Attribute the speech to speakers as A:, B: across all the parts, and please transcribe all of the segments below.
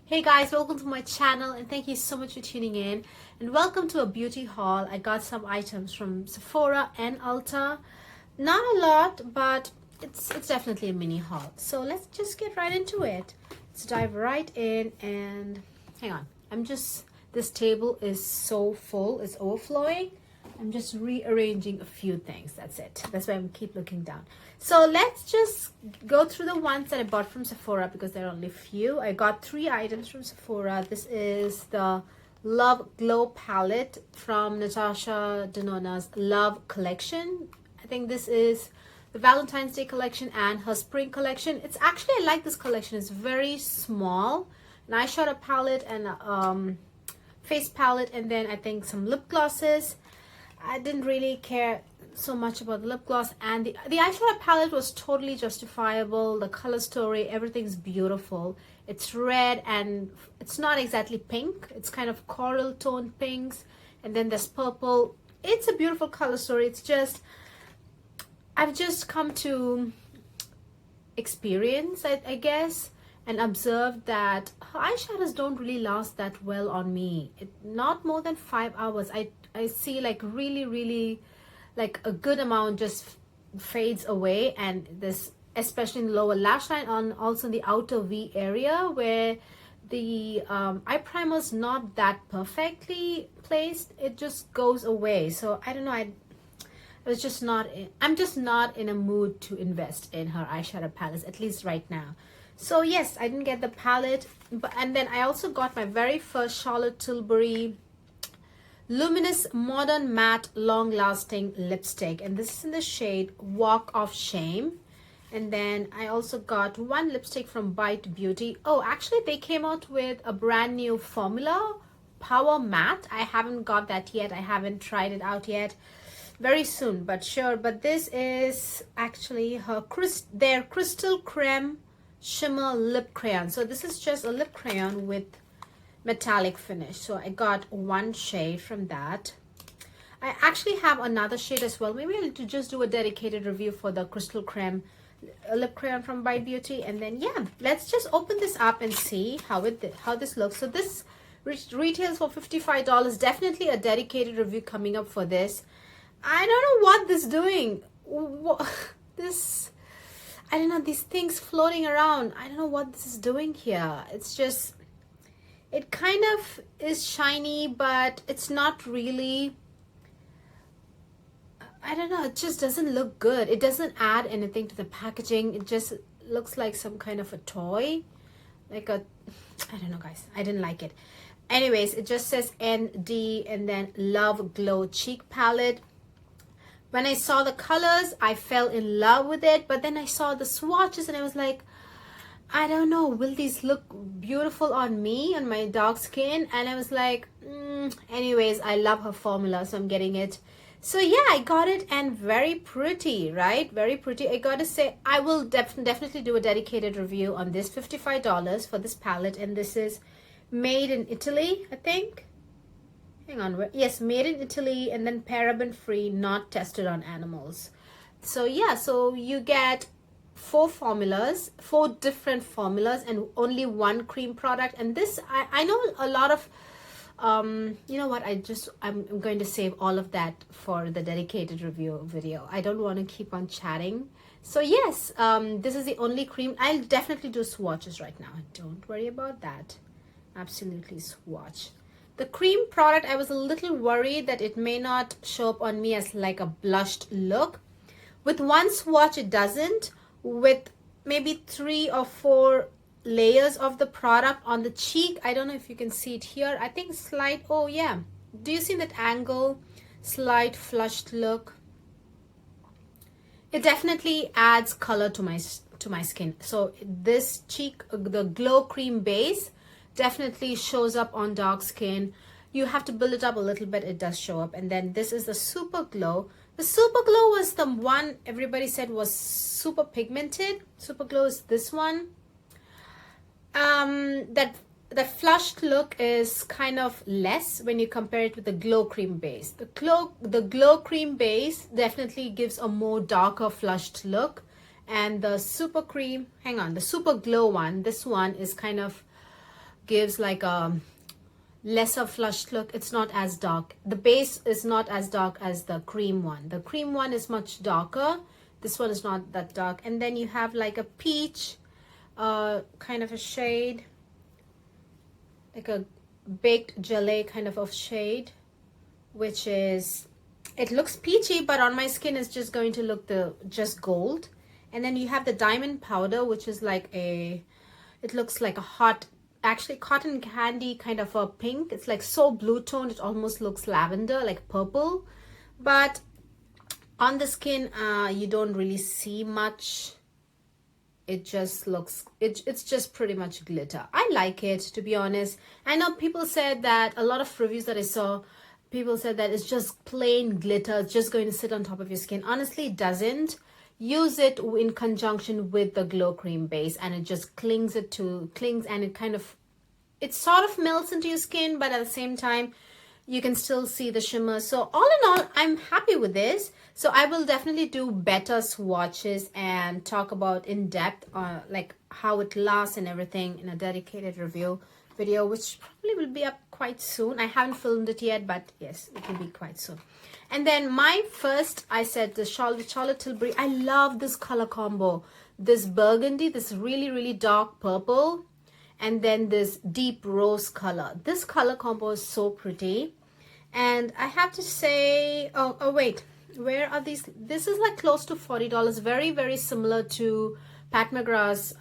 A: Hey guys, welcome to my channel and thank you so much for tuning in, and welcome to a beauty haul. I got some items from Sephora and Ulta. Not a lot, but it's definitely a mini haul. So let's just get right into it. Let's dive right in and hang on. This table is so full, it's overflowing. I'm just rearranging a few things. That's it. That's why I keep looking down. So let's just go through the ones that I bought from Sephora because there are only a few. I got 3 items from Sephora. This is the Love Glow palette from Natasha Denona's Love collection. I think this is the Valentine's Day collection and her spring collection. It's actually, I like this collection. It's very small. An eyeshadow palette and face palette, and then I think some lip glosses. I didn't really care so much about the lip gloss, and the eyeshadow palette was totally justifiable. The color story, everything's beautiful. It's red and it's not exactly pink. It's kind of coral tone pinks, and then there's purple. It's a beautiful color story. It's just, I've just come to experience, I guess, and observed that her eyeshadows don't really last that well on me. Not more than 5 hours. I see like really like a good amount just fades away, and this, especially in the lower lash line, on also in the outer V area where the eye primer's not that perfectly placed, it just goes away. So I don't know, I'm just not in a mood to invest in her eyeshadow palettes, at least right now. So yes, I didn't get the palette, and then I also got my very first Charlotte Tilbury Luminous Modern Matte Long Lasting Lipstick, and this is in the shade Walk of Shame. And then I also got one lipstick from Bite Beauty. Oh, actually they came out with a brand new formula, Power Matte. I haven't got that yet. I haven't tried it out yet. Very soon, but sure. But this is actually their Crystal Creme Shimmer Lip Crayon. So this is just a lip crayon with metallic finish. So I got one shade from that. I actually have another shade as well. Maybe I'll just do a dedicated review for the Crystal Creme lip crayon from Bite Beauty. And then yeah, let's just open this up and see how this looks. So this retails for $55. Definitely a dedicated review coming up for this. I don't know what this is doing. I don't know, these things floating around. I don't know what this is doing here. It's just, it kind of is shiny, but it's not really, I don't know, it just doesn't look good. It doesn't add anything to the packaging. It just looks like some kind of a toy. Like I don't know guys, I didn't like it. Anyways, it just says ND and then Love Glow Cheek Palette. When I saw the colors, I fell in love with it, but then I saw the swatches and I was like, I don't know, will these look beautiful on me, on my dark skin? And I was like, anyways, I love her formula, so I'm getting it. So yeah, I got it, and very pretty, right? Very pretty. I gotta say, I will definitely do a dedicated review on this. $55 for this palette, and this is made in Italy, I think. Hang on, yes, made in Italy, and then paraben free, not tested on animals. So yeah, so you get 4 different formulas, and only one cream product. And this, I know a lot of you know what, I'm going to save all of that for the dedicated review video. I don't want to keep on chatting. So yes, this is the only cream. I'll definitely do swatches right now, don't worry about that. Absolutely swatch. The cream product, I was a little worried that it may not show up on me as like a blushed look. With one swatch it doesn't. With maybe 3 or 4 layers of the product on the cheek, I don't know if you can see it here, I think slight, oh yeah, do you see that angle? Slight flushed look. It definitely adds color to my skin. So this cheek, the glow cream base, definitely shows up on dark skin. You have to build it up a little bit, it does show up. And then this is the Super Glow. The Super Glow was the one everybody said was super pigmented. Super Glow is this one. That the flushed look is kind of less when you compare it with the glow cream base. The glow cream base definitely gives a more darker flushed look, and the super cream, hang on, the Super Glow one, this one is kind of gives like a lesser flushed look. It's not as dark. The base is not as dark as the cream one. The cream one is much darker. This one is not that dark. And then you have like a peach kind of a shade, like a baked gelée kind of a shade, which is, it looks peachy, but on my skin it's just going to look just gold. And then you have the diamond powder, which is like it looks like a hot, actually cotton candy kind of a pink. It's like so blue toned, it almost looks lavender, like purple. But on the skin, you don't really see much. It just looks, it's just pretty much glitter. I like it, to be honest. I know people said that, a lot of reviews that I saw, people said that it's just plain glitter, it's just going to sit on top of your skin. Honestly, it doesn't. Use it in conjunction with the glow cream base, and it just clings and it kind of, it sort of melts into your skin, but at the same time you can still see the shimmer. So all in all, I'm happy with this. So I will definitely do better swatches and talk about in depth like how it lasts and everything in a dedicated review video, which probably will be up quite soon. I haven't filmed it yet, but yes, it will be quite soon. And then my first, I said the Charlotte Tilbury. I love this color combo. This burgundy, this really, really dark purple, and then this deep rose color. This color combo is so pretty. And I have to say, oh wait, where are these? This is like close to $40. Very, very similar to Pat McGrath's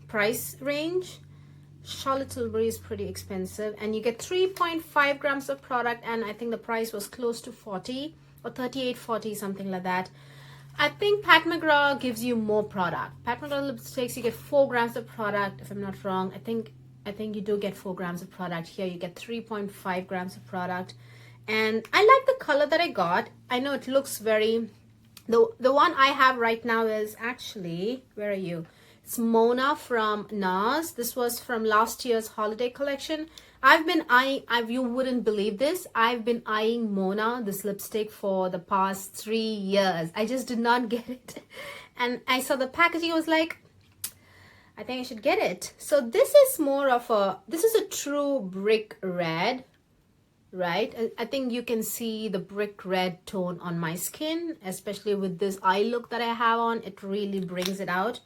A: price range. Charlotte Tilbury is pretty expensive, and you get 3.5 grams of product, and I think the price was close to 40 or 38.40, something like that. I think Pat McGrath gives you more product. Pat McGrath lipsticks, you get 4 grams of product, if I'm not wrong. I think you do get 4 grams of product. Here you get 3.5 grams of product, and I like the color that I got. I know it looks very, the one I have right now is actually, where are you? It's Mona from NARS. This was from last year's holiday collection. I've been eyeing, you wouldn't believe this, I've been eyeing Mona, this lipstick, for the past 3 years. I just did not get it. And I saw the packaging, I was like, I think I should get it. So this is more of a, this is a true brick red, right? I think you can see the brick red tone on my skin, especially with this eye look that I have on. It really brings it out.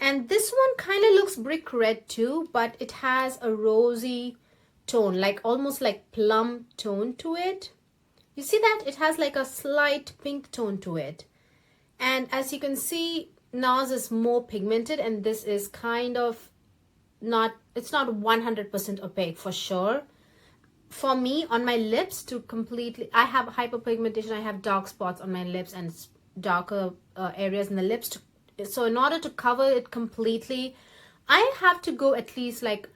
A: And this one kind of looks brick red too, but it has a rosy tone, like almost like plum tone to it. You see that? It has like a slight pink tone to it. And as you can see, NARS is more pigmented, and this is kind of not, it's not 100% opaque for sure. For me, on my lips, to completely, I have hyperpigmentation, I have dark spots on my lips and darker areas in the lips. So in order to cover it completely, I have to go at least like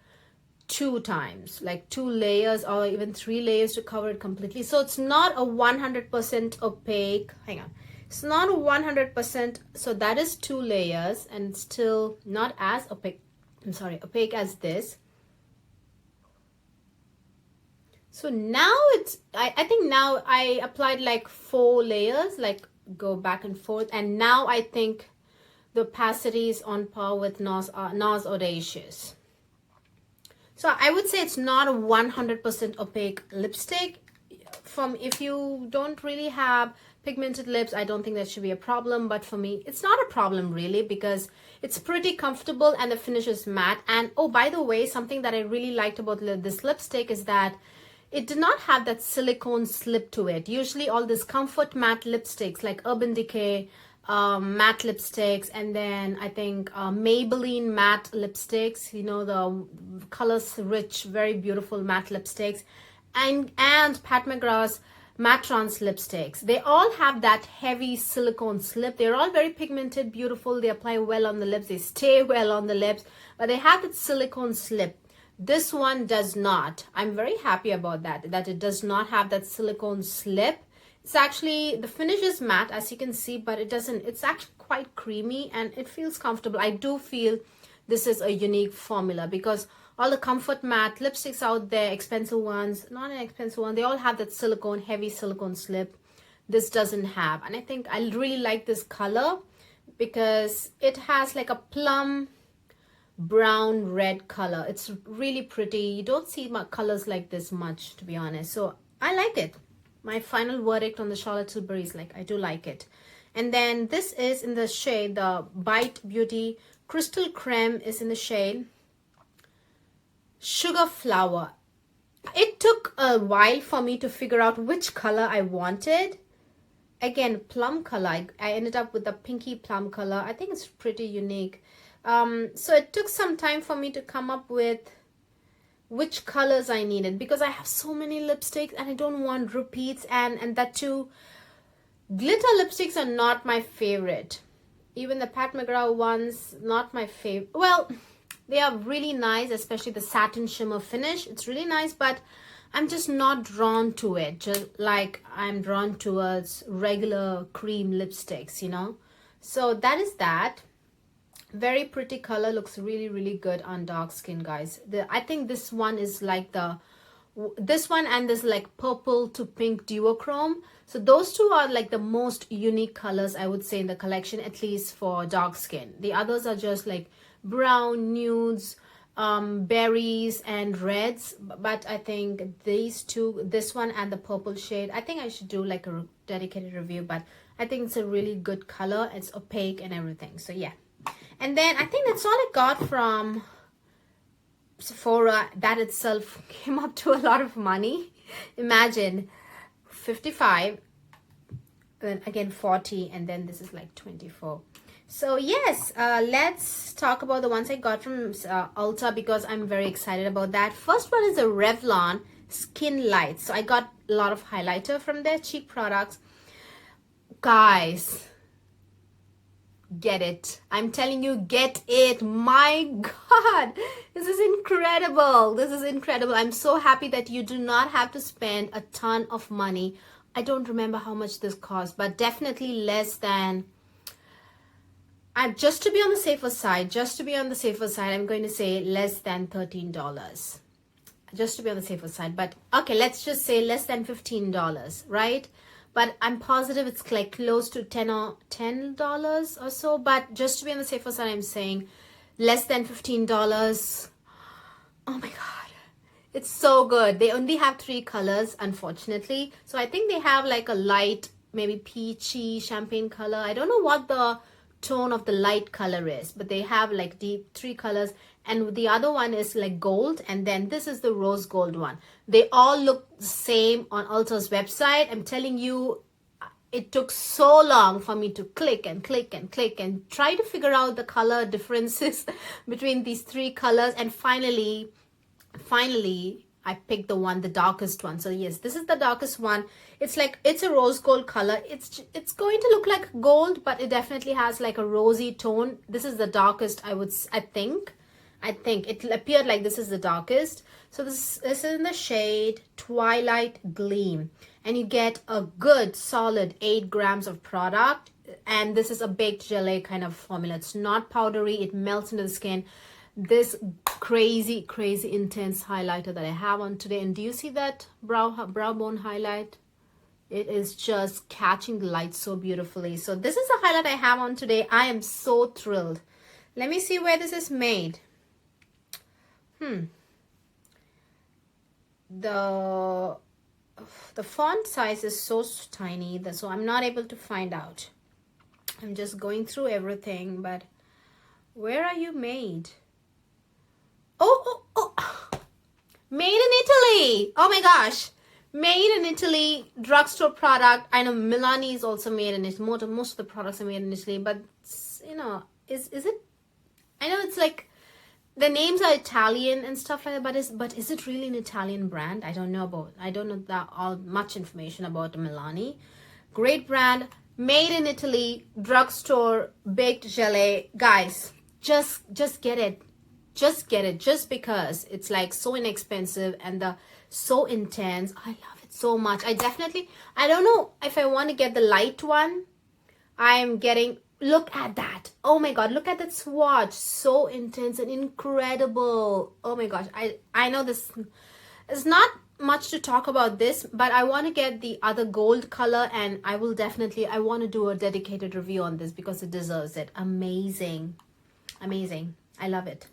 A: 2 times, like 2 layers or even 3 layers to cover it completely. So it's not a 100% opaque. Hang on. It's not a 100%. So that is 2 layers, and still not as opaque. I'm sorry, opaque as this. So now it's, I think now I applied like 4 layers, like go back and forth. And now I think the opacity is on par with NARS Audacious. So I would say it's not a 100% opaque lipstick. If you don't really have pigmented lips, I don't think that should be a problem. But for me, it's not a problem really, because it's pretty comfortable and the finish is matte. And oh, by the way, something that I really liked about this lipstick is that it did not have that silicone slip to it. Usually all these comfort matte lipsticks like Urban Decay, matte lipsticks, and then I think Maybelline matte lipsticks, you know, the colors rich, very beautiful matte lipsticks, and Pat McGrath's matte trans lipsticks. They all have that heavy silicone slip. They're all very pigmented, beautiful. They apply well on the lips. They stay well on the lips, but they have that silicone slip. This one does not. I'm very happy about that it does not have that silicone slip. It's actually, the finish is matte, as you can see, but it doesn't, it's actually quite creamy and it feels comfortable. I do feel this is a unique formula, because all the comfort matte lipsticks out there, expensive ones, not an expensive one, they all have that silicone, heavy silicone slip. This doesn't have. And I think I really like this color because it has like a plum brown red color. It's really pretty. You don't see my colors like this much, to be honest. So I like it. My final verdict on the Charlotte Tilbury is like, I do like it. And then this is in the shade, the Bite Beauty Crystal Creme is in the shade Sugar Flower. It took a while for me to figure out which color I wanted. Again, plum color. I ended up with the pinky plum color. I think it's pretty unique. So it took some time for me to come up with which colors I needed, because I have so many lipsticks and I don't want repeats, and that too, glitter lipsticks are not my favorite. Even the Pat McGrath ones, not my favorite. Well, they are really nice, especially the satin shimmer finish. It's really nice, but I'm just not drawn to it, just like I'm drawn towards regular cream lipsticks, you know. So that is that. Very pretty color, looks really, really good on dark skin, guys. I think this one is like this one and this like purple to pink duochrome. So those two are like the most unique colors, I would say, in the collection, at least for dark skin. The others are just like brown, nudes, berries and reds. But I think these two, this one and the purple shade, I think I should do like a dedicated review, but I think it's a really good color. It's opaque and everything. So yeah. And then I think that's all I got from Sephora. That itself came up to a lot of money. Imagine 55, then again 40, and then this is like 24. So yes, let's talk about the ones I got from Ulta, because I'm very excited about that. First one is a Revlon Skin Lights. So I got a lot of highlighter from their cheap products. Guys, get it. I'm telling you, get it. My God, this is incredible. This is incredible. I'm so happy that you do not have to spend a ton of money. I don't remember how much this cost, but definitely less than, just to be on the safer side, I'm going to say less than $13. Just to be on the safer side. But okay, let's just say less than $15, right? But I'm positive it's like close to $10 or so. But just to be on the safer side, I'm saying less than $15. Oh my God, it's so good. They only have 3 colors, unfortunately. So I think they have like a light, maybe peachy champagne color. I don't know what the tone of the light color is, but they have like deep 3 colors, and the other one is like gold, and then this is the rose gold one. They all look the same on Ulta's website. I'm telling you, it took so long for me to click and click and click and try to figure out the color differences between these 3 colors, and finally I picked the darkest one. So yes, this is the darkest one. It's a rose gold color. It's going to look like gold, but it definitely has like a rosy tone. This is the darkest, I think it appeared like this is the darkest. So this is in the shade Twilight Gleam, and you get a good solid 8 grams of product, and this is a baked gelée kind of formula. It's not powdery, it melts into the skin. This crazy intense highlighter that I have on today, and do you see that brow bone highlight? It is just catching the light so beautifully. So this is the highlight I have on today. I am so thrilled. Let me see where this is made. The font size is so tiny, so I'm not able to find out. I'm just going through everything, but where are you made? Oh, made in Italy. Oh my gosh, made in Italy, drugstore product. I know Milani is also made in Italy. Most of the products are made in Italy, but you know, is it? I know it's like the names are Italian and stuff like that, but is it really an Italian brand? I don't know that all much information about Milani. Great brand, made in Italy, drugstore, baked gelée. Guys, just get it. Just get it, just because it's like so inexpensive and so intense. I love it so much. I don't know if I want to get the light one. I'm getting, look at that. Oh my God, look at that swatch. So intense and incredible. Oh my gosh, I know this is not much to talk about this, but I want to get the other gold color, and I want to do a dedicated review on this because it deserves it. Amazing. I love it.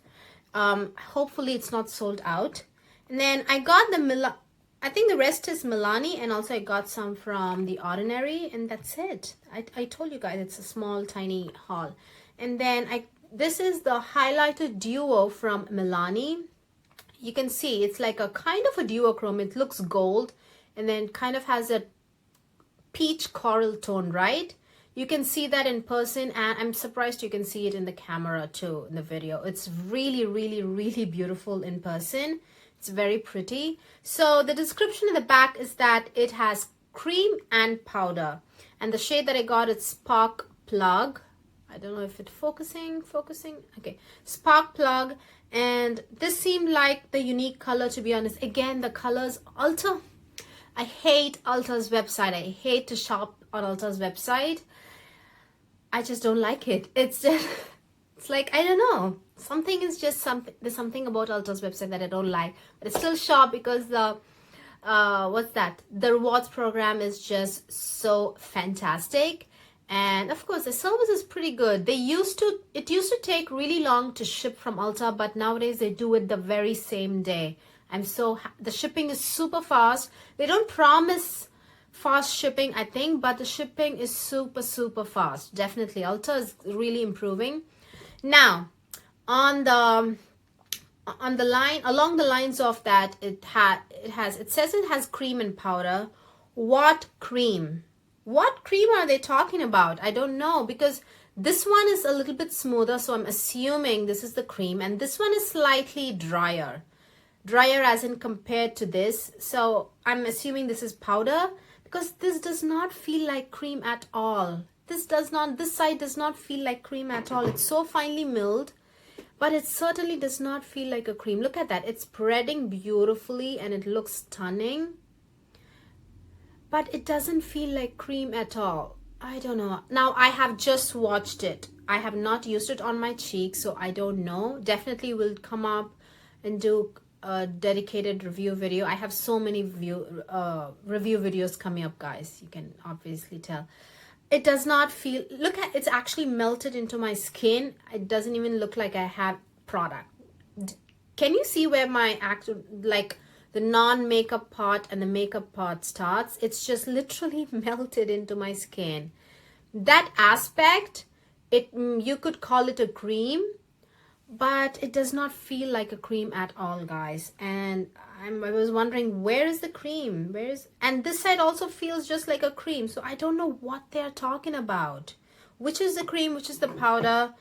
A: Hopefully it's not sold out. And then I got the I think the rest is Milani, and also I got some from The Ordinary, and that's it. I told you guys it's a small tiny haul. And then this is the highlighter duo from Milani. You can see it's like a kind of a duochrome. It looks gold and then kind of has a peach coral tone, right? You can see that in person, and I'm surprised you can see it in the camera too, in the video. It's really, really, really beautiful in person. It's very pretty. So the description in the back is that it has cream and powder. And the shade that I got is Spark Plug. I don't know if it's focusing. Okay, Spark Plug. And this seemed like the unique color, to be honest. Again, the colors, Ulta. I hate Ulta's website. I hate to shop on Ulta's website. I just don't like it. It's just, it's like, I don't know. Something is just something. There's something about Ulta's website that I don't like. But I still shop because the, what's that? The rewards program is just so fantastic. And of course, the service is pretty good. It used to take really long to ship from Ulta, but nowadays they do it the very same day. The shipping is super fast. They don't promise fast shipping, I think, but the shipping is super, super fast. Definitely, Ulta is really improving. Now, along the lines of that, it says it has cream and powder. What cream? What cream are they talking about? I don't know, because this one is a little bit smoother, so I'm assuming this is the cream, and this one is slightly drier. Drier as in compared to this. So I'm assuming this is powder, because this does not feel like cream at all. This side does not feel like cream at all. It's so finely milled, but it certainly does not feel like a cream. Look at that. It's spreading beautifully and it looks stunning. But it doesn't feel like cream at all. I don't know. Now, I have just swatched it. I have not used it on my cheeks, so I don't know. Definitely will come up and do a dedicated review video. I have so many review videos coming up, guys. You can obviously tell. It does not feel... Look at... It's actually melted into my skin. It doesn't even look like I have product. Can you see where my actual... Like... the non-makeup part and the makeup part starts? It's just literally melted into my skin. That aspect, you could call it a cream, but it does not feel like a cream at all, guys. And I was wondering, where is the cream? And this side also feels just like a cream, so I don't know what they're talking about. Which is the cream, which is the powder?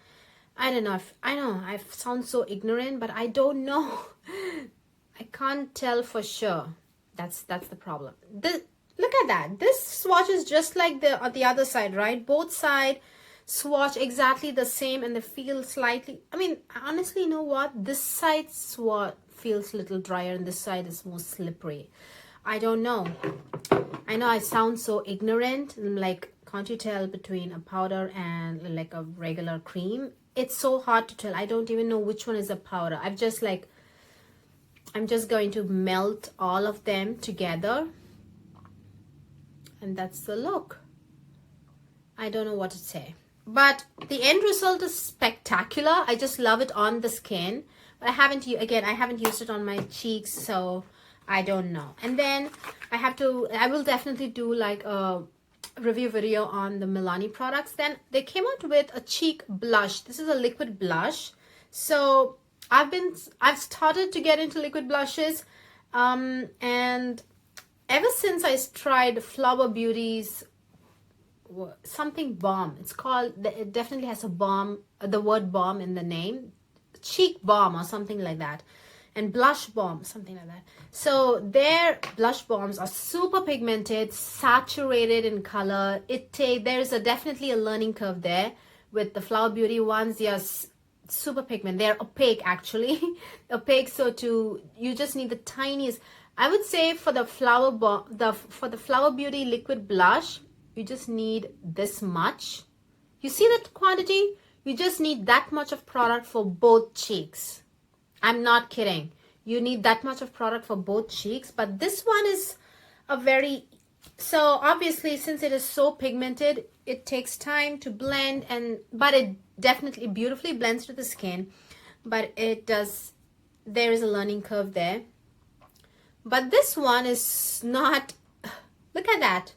A: I don't know. I know I sound so ignorant, but I don't know. I can't tell for sure. That's the problem. Look at that. This swatch is just like the other side, right? Both sides swatch exactly the same, and they feel slightly... I mean, honestly, you know what? This side swatch feels a little drier, and this side is more slippery. I don't know. I know I sound so ignorant. I'm like, can't you tell between a powder and like a regular cream? It's so hard to tell. I don't even know which one is a powder. I'm just going to melt all of them together, and that's the look. I don't know what to say, but the end result is spectacular. I just love it on the skin, but I haven't used it on my cheeks, so I don't know. And then I will definitely do like a review video on the Milani products. Then they came out with a cheek blush. This is a liquid blush. So I've started to get into liquid blushes, and ever since I tried Flower Beauty's something balm, it's called, it definitely has a balm, the word balm in the name, cheek balm or something like that, and blush balm, something like that. So their blush balms are super pigmented, saturated in color. There's definitely a learning curve there. With the Flower Beauty ones, they are super pigment. They're opaque, actually. Opaque, so you just need the tiniest. I would say for the Flower Beauty liquid blush, you just need this much. You see that quantity? You just need that much of product for both cheeks. I'm not kidding. You need that much of product for both cheeks. But this one is so obviously, since it is so pigmented, it takes time to blend, but it definitely beautifully blends to the skin. but it does, there is a learning curve there. But this one is not, look at that.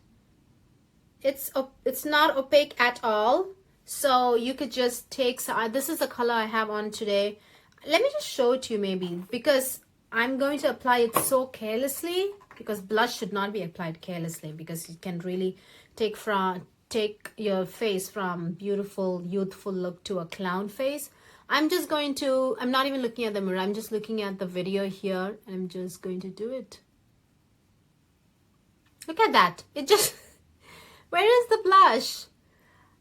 A: It's not opaque at all. So you could just take, this is the color I have on today. Let me just show it to you maybe, because I'm going to apply it so carelessly, because blush should not be applied carelessly, because it can really take your face from beautiful, youthful look to a clown face. I'm just going to, I'm not even looking at the mirror. I'm just looking at the video here. And I'm just going to do it. Look at that. It just, where is the blush?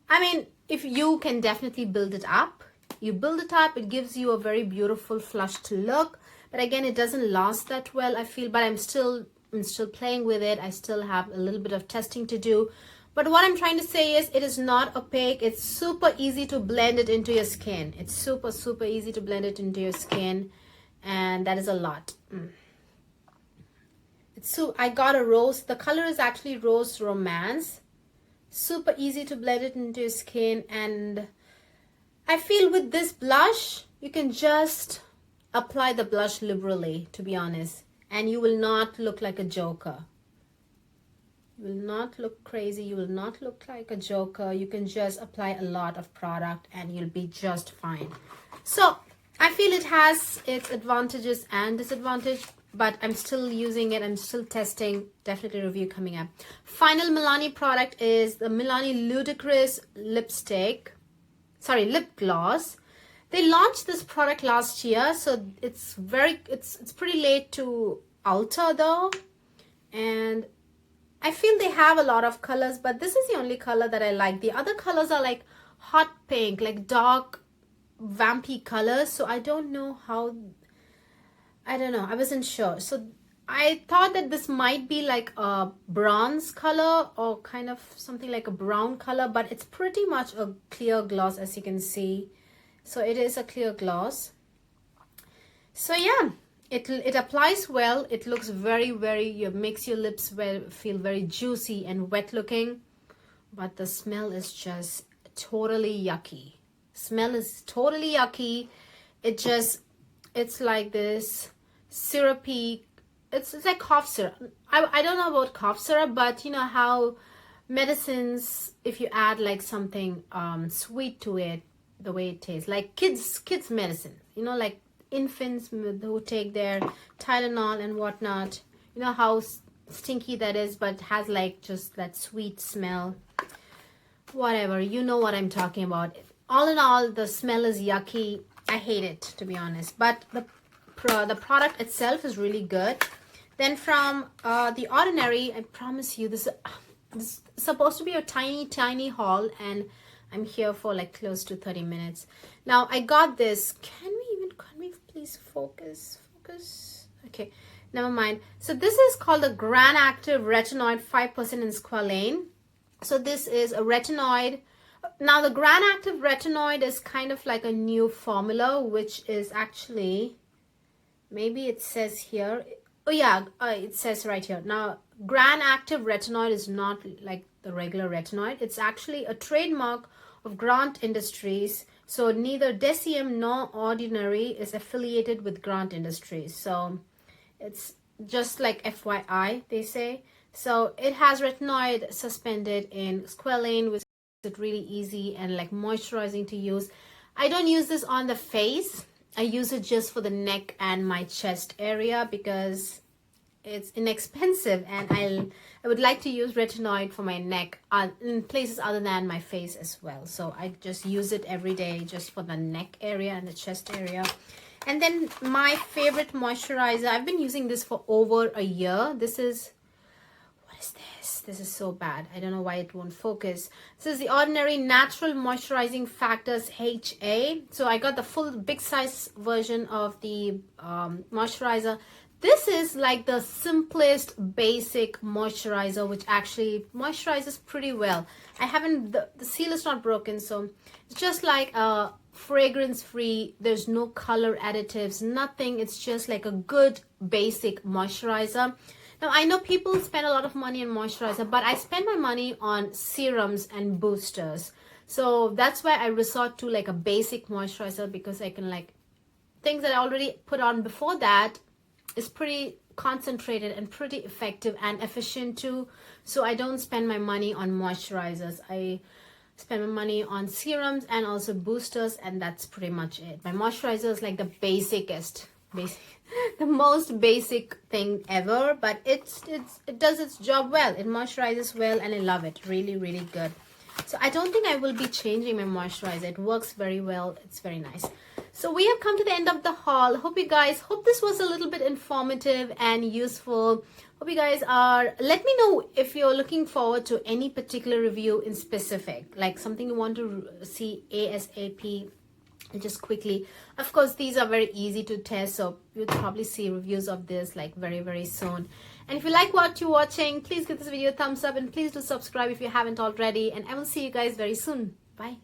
A: I mean, if you can definitely build it up. You build it up, it gives you a very beautiful flushed look. But again, it doesn't last that well, I feel. But I'm still playing with it. I still have a little bit of testing to do. But what I'm trying to say is it is not opaque. It's super easy to blend it into your skin. It's super, super easy to blend it into your skin. And that is a lot. I got a rose. The color is actually Rose Romance. Super easy to blend it into your skin. And I feel with this blush, you can just apply the blush liberally, to be honest. And you will not look like a joker. You will not look crazy. You will not look like a joker. You can just apply a lot of product and you'll be just fine. So I feel it has its advantages and disadvantages, but I'm still using it. I'm still testing. Definitely review coming up. Final Milani product is the Milani Ludicrous lip gloss. They launched this product last year, so it's pretty late to alter though. And I feel they have a lot of colors, but this is the only color that I like. The other colors are like hot pink, like dark vampy colors. So I don't know how, I don't know. I wasn't sure. So I thought that this might be like a bronze color or kind of something like a brown color, but it's pretty much a clear gloss, as you can see. So it is a clear gloss. So yeah, it applies well. It looks very, makes your lips feel very juicy and wet looking, but the smell is just totally yucky. Smell is totally yucky. It's like this syrupy, it's like cough syrup. I don't know about cough syrup, but you know how medicines, if you add like something sweet to it, the way it tastes, like kids medicine, you know, like infants who take their Tylenol and whatnot, you know how stinky that is, but has like just that sweet smell. Whatever, you know what I'm talking about. All in all, the smell is yucky. I hate it, to be honest, but the product itself is really good. Then from The Ordinary, I promise you, this is supposed to be a tiny haul, and I'm here for like close to 30 minutes. Now I got this. Can we please focus? Okay, never mind. So this is called the GRANACTIVE Retinoid 5% in SQUALANE. So this is a retinoid. Now the GRANACTIVE Retinoid is kind of like a new formula, which is actually, maybe it says here. Oh yeah, it says right here. Now GRANACTIVE Retinoid is not like the regular retinoid. It's actually a trademark of Grant Industries. So neither Deciem nor Ordinary is affiliated with Grant Industries. So it's just like FYI, they say. So it has retinoid suspended in squalane, which is it really easy and like moisturizing to use. I don't use this on the face. I use it just for the neck and my chest area because it's inexpensive, and I would like to use retinoid for my neck in places other than my face as well. So I just use it every day just for the neck area and the chest area. And then my favorite moisturizer, I've been using this for over a year. This is, what is this? This is so bad. I don't know why it won't focus. This is the Ordinary Natural Moisturizing Factors HA. So I got the full big size version of the moisturizer. This is like the simplest basic moisturizer, which actually moisturizes pretty well. I haven't, the seal is not broken, so it's just like a fragrance free. There's no color additives, nothing. It's just like a good basic moisturizer. Now I know people spend a lot of money on moisturizer, but I spend my money on serums and boosters. So that's why I resort to like a basic moisturizer, because I can like things that I already put on before that is pretty concentrated and pretty effective and efficient too. So I don't spend my money on moisturizers. I spend my money on serums and also boosters, and that's pretty much it. My moisturizer is like the basicest, the most basic thing ever, but it does its job well. It moisturizes well, and I love it. Really, really good. So I don't think I will be changing my moisturizer. It works very well. It's very nice. So we have come to the end of the haul. Hope this was a little bit informative and useful. Hope you guys are, let me know if you're looking forward to any particular review in specific, like something you want to see ASAP. Just quickly, of course, these are very easy to test, so you'll probably see reviews of this like very, very soon. And if you like what you're watching, please give this video a thumbs up, and please do subscribe if you haven't already, and I will see you guys very soon. Bye.